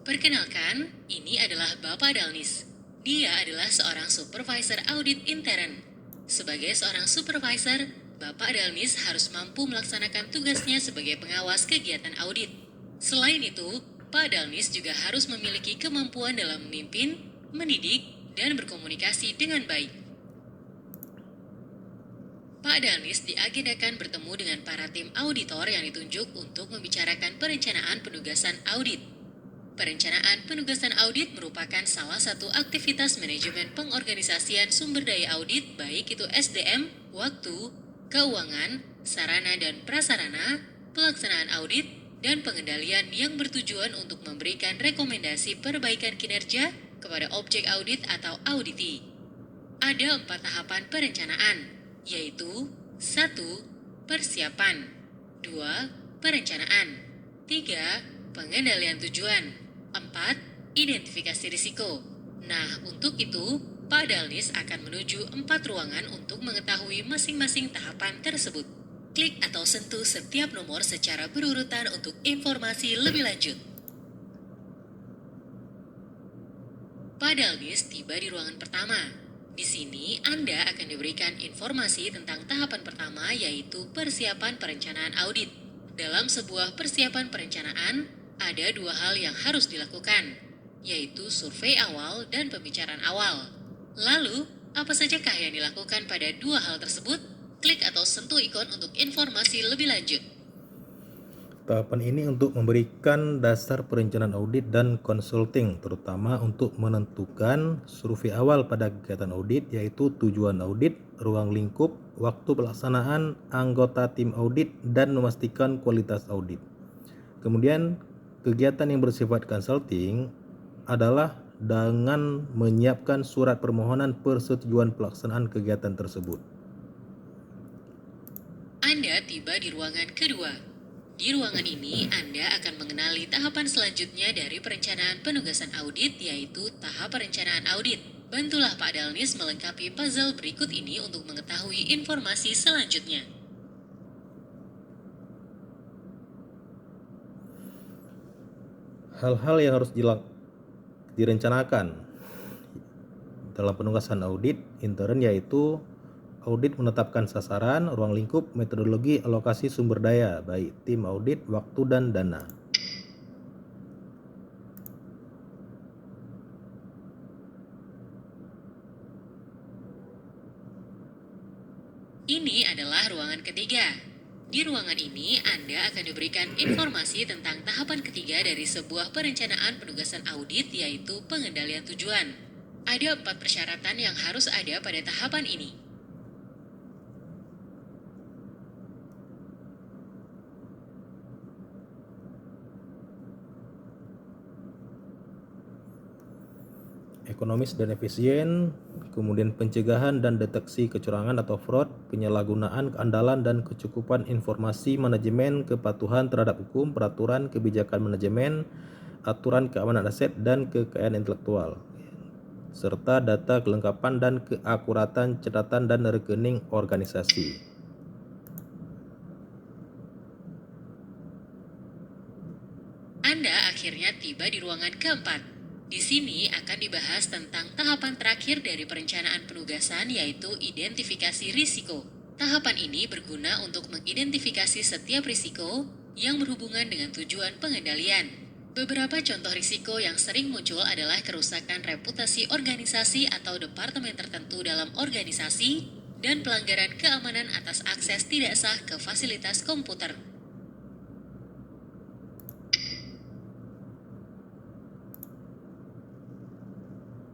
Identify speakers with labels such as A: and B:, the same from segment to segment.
A: Perkenalkan, ini adalah Bapak Dalnis. Dia adalah seorang supervisor audit intern. Sebagai seorang supervisor, Bapak Dalnis harus mampu melaksanakan tugasnya sebagai pengawas kegiatan audit. Selain itu, Pak Dalnis juga harus memiliki kemampuan dalam memimpin, mendidik, dan berkomunikasi dengan baik. Pak Dalnis diagendakan bertemu dengan para tim auditor yang ditunjuk untuk membicarakan perencanaan penugasan audit. Perencanaan penugasan audit merupakan salah satu aktivitas manajemen pengorganisasian sumber daya audit, baik itu SDM, waktu, keuangan, sarana dan prasarana, pelaksanaan audit, dan pengendalian yang bertujuan untuk memberikan rekomendasi perbaikan kinerja kepada objek audit atau auditi. Ada 4 tahapan perencanaan, yaitu 1. Persiapan 2. Perencanaan 3. Pengendalian tujuan 4. Identifikasi risiko. Nah, untuk itu, Pak Dalnis akan menuju 4 ruangan untuk mengetahui masing-masing tahapan tersebut. Klik atau sentuh setiap nomor secara berurutan untuk informasi lebih lanjut. Pak Dalnis tiba di ruangan pertama. Di sini Anda akan diberikan informasi tentang tahapan pertama, yaitu persiapan perencanaan audit. Dalam sebuah persiapan perencanaan, ada 2 hal yang harus dilakukan, yaitu survei awal dan pembicaraan awal. Lalu, apa sajakah yang dilakukan pada 2 hal tersebut? Klik atau sentuh ikon untuk informasi lebih lanjut.
B: Tahapan ini untuk memberikan dasar perencanaan audit dan consulting, terutama untuk menentukan survei awal pada kegiatan audit, yaitu tujuan audit, ruang lingkup, waktu pelaksanaan, anggota tim audit, dan memastikan kualitas audit. Kemudian, kegiatan yang bersifat consulting adalah dengan menyiapkan surat permohonan persetujuan pelaksanaan kegiatan tersebut.
A: Anda tiba di ruangan kedua. Di ruangan ini, Anda akan mengenali tahapan selanjutnya dari perencanaan penugasan audit, yaitu tahap perencanaan audit. Bantulah Pak Dalnis melengkapi puzzle berikut ini untuk mengetahui informasi selanjutnya.
B: Hal-hal yang harus direncanakan dalam penugasan audit intern, yaitu audit menetapkan sasaran, ruang lingkup, metodologi, alokasi sumber daya, baik tim audit, waktu, dan dana.
A: Ini adalah ruangan ketiga. Di ruangan ini, Anda akan diberikan informasi tentang tahapan ketiga dari sebuah perencanaan penugasan audit, yaitu pengendalian tujuan. Ada 4 persyaratan yang harus ada pada tahapan ini.
B: Ekonomis dan efisien, kemudian pencegahan dan deteksi kecurangan atau fraud, penyalahgunaan keandalan dan kecukupan informasi, manajemen kepatuhan terhadap hukum, peraturan, kebijakan manajemen, aturan keamanan aset dan kekayaan intelektual, serta data kelengkapan dan keakuratan catatan dan rekening organisasi.
A: Anda akhirnya tiba di ruangan keempat. Di sini akan dibahas tentang tahapan terakhir dari perencanaan penugasan, yaitu identifikasi risiko. Tahapan ini berguna untuk mengidentifikasi setiap risiko yang berhubungan dengan tujuan pengendalian. Beberapa contoh risiko yang sering muncul adalah kerusakan reputasi organisasi atau departemen tertentu dalam organisasi, dan pelanggaran keamanan atas akses tidak sah ke fasilitas komputer.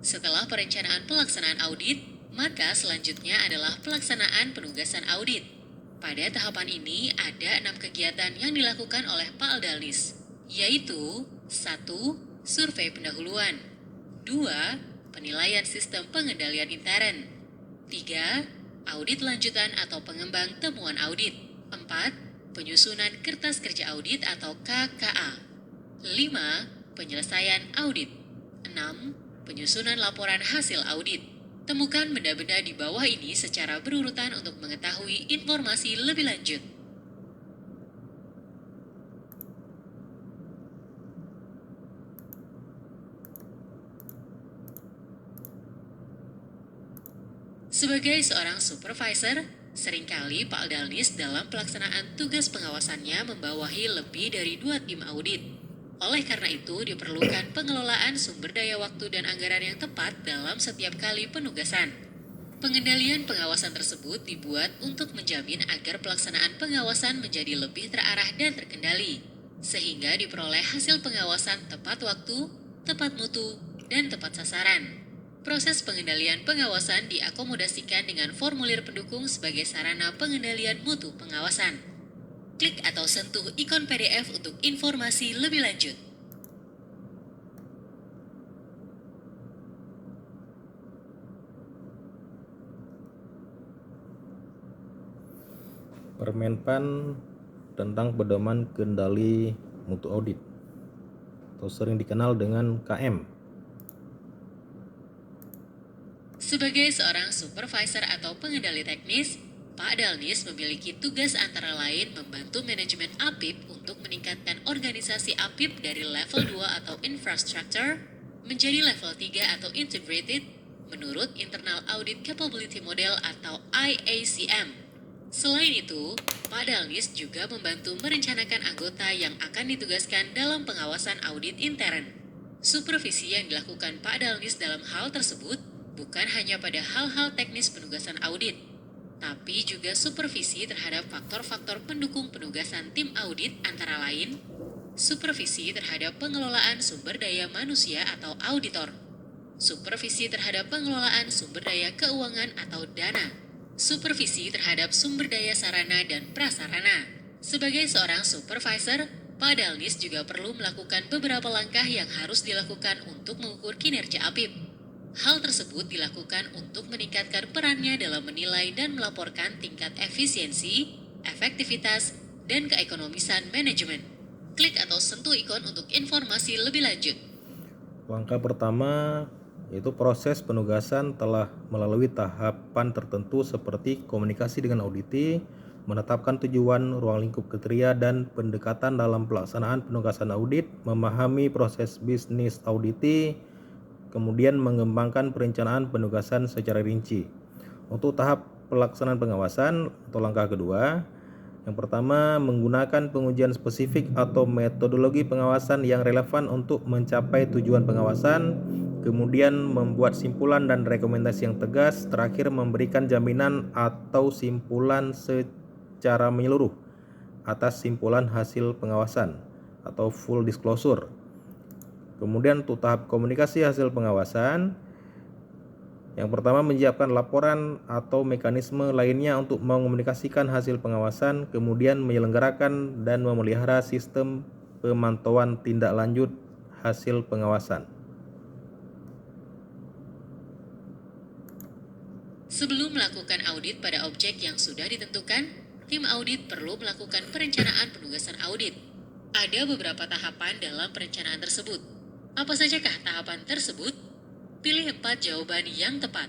A: Setelah perencanaan pelaksanaan audit, maka selanjutnya adalah pelaksanaan penugasan audit. Pada tahapan ini ada 6 kegiatan yang dilakukan oleh Pak Dalnis, yaitu 1. Survei pendahuluan 2. Penilaian sistem pengendalian intern 3. Audit lanjutan atau pengembang temuan audit 4. Penyusunan kertas kerja audit atau KKA 5. Penyelesaian audit 6. Penyusunan laporan hasil audit. Temukan benda-benda di bawah ini secara berurutan untuk mengetahui informasi lebih lanjut. Sebagai seorang supervisor, seringkali Pak Dalnis dalam pelaksanaan tugas pengawasannya membawahi lebih dari 2 tim audit. Oleh karena itu, diperlukan pengelolaan sumber daya waktu dan anggaran yang tepat dalam setiap kali penugasan. Pengendalian pengawasan tersebut dibuat untuk menjamin agar pelaksanaan pengawasan menjadi lebih terarah dan terkendali, sehingga diperoleh hasil pengawasan tepat waktu, tepat mutu, dan tepat sasaran. Proses pengendalian pengawasan diakomodasikan dengan formulir pendukung sebagai sarana pengendalian mutu pengawasan. Klik atau sentuh ikon PDF untuk informasi lebih lanjut.
B: Permenpan tentang pedoman kendali mutu audit atau sering dikenal dengan KM.
A: Sebagai seorang supervisor atau pengendali teknis, Pak Dalnis memiliki tugas antara lain membantu manajemen APIP untuk meningkatkan organisasi APIP dari level 2 atau infrastructure menjadi level 3 atau integrated menurut Internal Audit Capability Model atau IACM. Selain itu, Pak Dalnis juga membantu merencanakan anggota yang akan ditugaskan dalam pengawasan audit intern. Supervisi yang dilakukan Pak Dalnis dalam hal tersebut bukan hanya pada hal-hal teknis penugasan audit, tapi juga supervisi terhadap faktor-faktor pendukung penugasan tim audit antara lain, supervisi terhadap pengelolaan sumber daya manusia atau auditor, supervisi terhadap pengelolaan sumber daya keuangan atau dana, supervisi terhadap sumber daya sarana dan prasarana. Sebagai seorang supervisor, Pak Dalnis juga perlu melakukan beberapa langkah yang harus dilakukan untuk mengukur kinerja APIP. Hal tersebut dilakukan untuk meningkatkan perannya dalam menilai dan melaporkan tingkat efisiensi, efektivitas, dan keekonomisan manajemen. Klik atau sentuh ikon untuk informasi lebih lanjut.
B: Langkah pertama yaitu proses penugasan telah melalui tahapan tertentu seperti komunikasi dengan auditi, menetapkan tujuan, ruang lingkup kriteria, dan pendekatan dalam pelaksanaan penugasan audit, memahami proses bisnis auditi, kemudian mengembangkan perencanaan penugasan secara rinci. Untuk tahap pelaksanaan pengawasan atau langkah kedua, yang pertama menggunakan pengujian spesifik atau metodologi pengawasan yang relevan untuk mencapai tujuan pengawasan, kemudian membuat simpulan dan rekomendasi yang tegas, terakhir memberikan jaminan atau simpulan secara menyeluruh atas simpulan hasil pengawasan atau full disclosure. Kemudian untuk tahap komunikasi hasil pengawasan, yang pertama menyiapkan laporan atau mekanisme lainnya untuk mengomunikasikan hasil pengawasan, kemudian menyelenggarakan dan memelihara sistem pemantauan tindak lanjut hasil pengawasan.
A: Sebelum melakukan audit pada objek yang sudah ditentukan, tim audit perlu melakukan perencanaan penugasan audit. Ada beberapa tahapan dalam perencanaan tersebut. Apa sajakah tahapan tersebut? Pilih 4 jawaban yang tepat.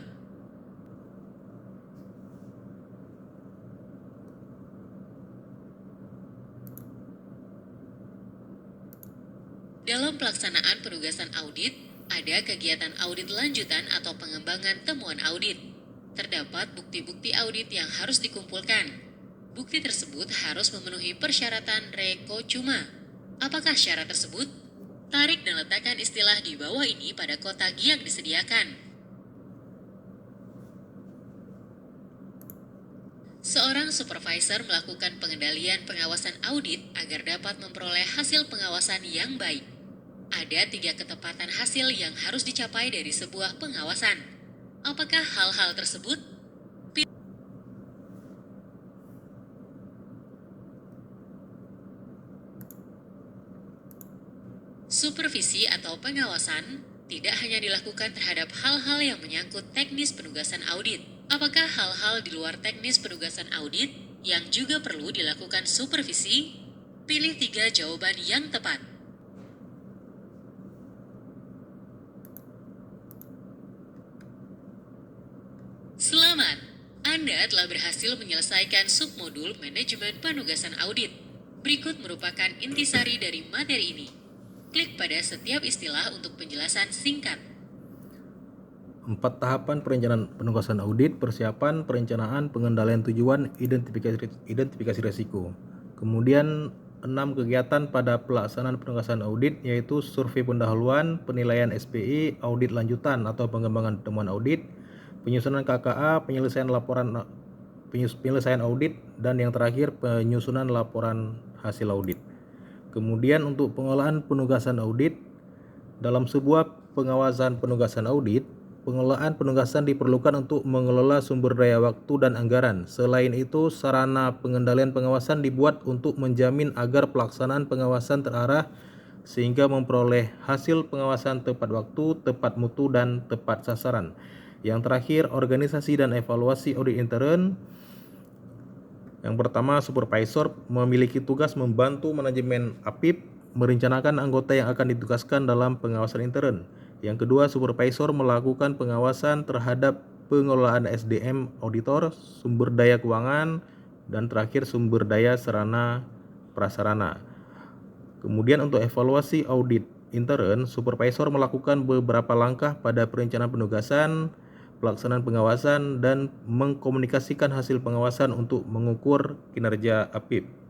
A: Dalam pelaksanaan penugasan audit, ada kegiatan audit lanjutan atau pengembangan temuan audit. Terdapat bukti-bukti audit yang harus dikumpulkan. Bukti tersebut harus memenuhi persyaratan RECO Cuma. Apakah syarat tersebut? Tarik dan letakkan istilah di bawah ini pada kotak yang disediakan. Seorang supervisor melakukan pengendalian pengawasan audit agar dapat memperoleh hasil pengawasan yang baik. Ada 3 ketepatan hasil yang harus dicapai dari sebuah pengawasan. Apakah hal-hal tersebut? Supervisi atau pengawasan tidak hanya dilakukan terhadap hal-hal yang menyangkut teknis penugasan audit. Apakah hal-hal di luar teknis penugasan audit yang juga perlu dilakukan supervisi? Pilih 3 jawaban yang tepat. Selamat, Anda telah berhasil menyelesaikan submodul manajemen penugasan audit. Berikut merupakan intisari dari materi ini. Klik pada setiap istilah untuk penjelasan singkat.
B: 4 tahapan perencanaan penugasan audit: persiapan, perencanaan, pengendalian tujuan, identifikasi risiko. Kemudian 6 kegiatan pada pelaksanaan penugasan audit, yaitu survei pendahuluan, penilaian SPI, audit lanjutan atau pengembangan temuan audit, penyusunan KKA, penyelesaian audit, dan yang terakhir penyusunan laporan hasil audit. Kemudian untuk pengelolaan penugasan audit, dalam sebuah pengawasan penugasan audit, pengelolaan penugasan diperlukan untuk mengelola sumber daya waktu dan anggaran. Selain itu, sarana pengendalian pengawasan dibuat untuk menjamin agar pelaksanaan pengawasan terarah sehingga memperoleh hasil pengawasan tepat waktu, tepat mutu, dan tepat sasaran. Yang terakhir, organisasi dan evaluasi audit intern. Yang pertama, supervisor memiliki tugas membantu manajemen APIP merencanakan anggota yang akan ditugaskan dalam pengawasan intern. Yang kedua, supervisor melakukan pengawasan terhadap pengelolaan SDM auditor, sumber daya keuangan, dan terakhir sumber daya sarana prasarana. Kemudian untuk evaluasi audit intern, supervisor melakukan beberapa langkah pada perencanaan penugasan, pelaksanaan pengawasan, dan mengkomunikasikan hasil pengawasan untuk mengukur kinerja APIP.